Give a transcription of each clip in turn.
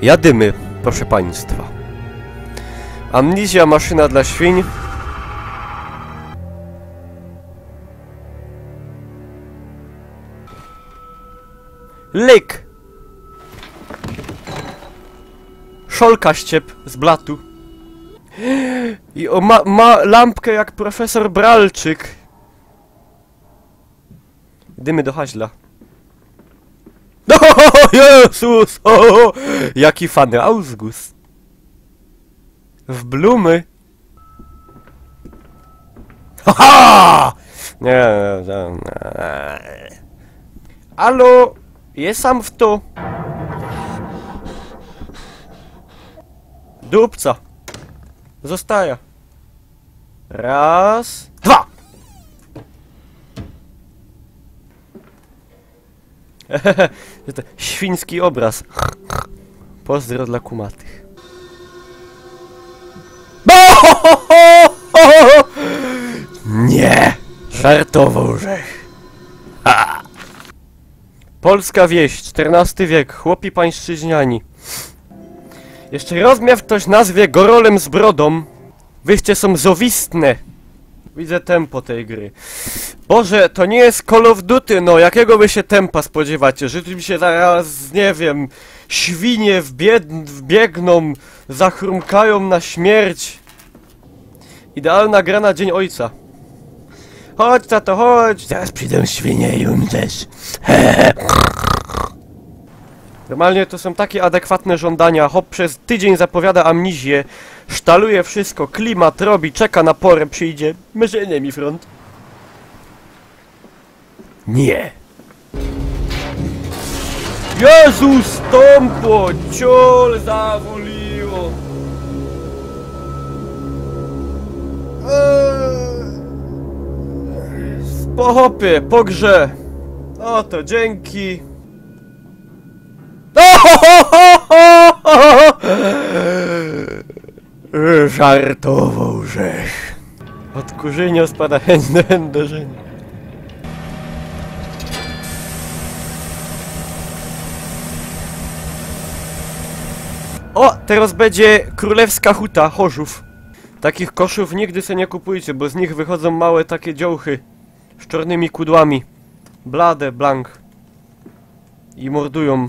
Jadymy, proszę państwa. Amnizja, maszyna dla świń. Lyk! Szolka ściep z blatu. I ma lampkę jak profesor Bralczyk. Dymy do haźla. O Jezus! O, jaki fany Ausgus. W blumy. Haha! Nie. Alo, jestem w to. Dupca. Zostaje. Raz, dwa. To świński obraz. Pozdro dla kumatych. Nie! Żartował orzech. Polska wieś, XIV wiek, chłopi pańszczyźniani. Jeszcze rozmiar ktoś nazwie gorolem z brodą. Wyście są zowistne. Widzę tempo tej gry. Boże, to nie jest Call of Duty, no jakiego by się tempa spodziewacie? Że tu mi się zaraz, nie wiem, świnie wbiegną, zachrumkają na śmierć. Idealna gra na Dzień Ojca. Chodź, tato, chodź! Zaraz przyjdą świnie i umrzesz. Normalnie to są takie adekwatne żądania. Hop przez tydzień zapowiada amnizję. Sztaluje wszystko, klimat robi, czeka na porę, przyjdzie. Myrzenie mi front. Nie. Jezus, tąpo, ciol zawoliło. Po hopie, po grze. O to dzięki. Żartował żech. Od kurzynio spada chęć do chędożenia. O, teraz będzie królewska huta Chorzów. Takich koszów nigdy se nie kupujcie, bo z nich wychodzą małe takie dziołchy z czarnymi kudłami. Blade, blank. I mordują.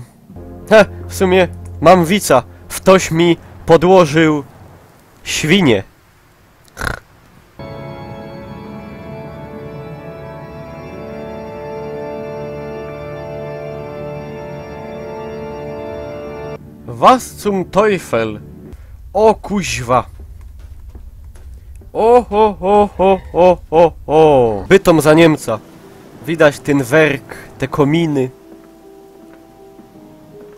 Ha, w sumie mam wica. Ktoś mi podłożył świnie. Was zum Teufel. O kuźwa. O ho ho ho ho ho ho. Bytom za Niemca. Widać ten werk, te kominy.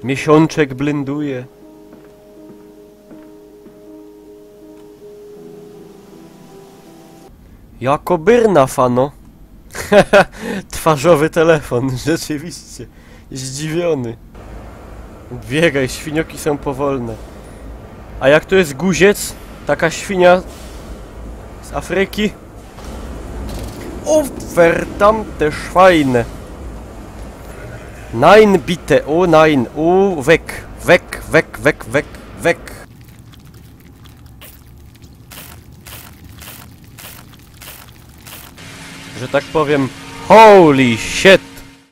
Miesiączek blenduje. Jako byrna, fano. Twarzowy telefon, rzeczywiście. Zdziwiony. Biegaj, świnioki są powolne. A jak to jest guziec? Taka świnia z Afryki? O, verdammt Schweine. Nein, bitte, oh nein, oh, weg, weg, weg, weg, weg, weg. Że tak powiem, holy shit.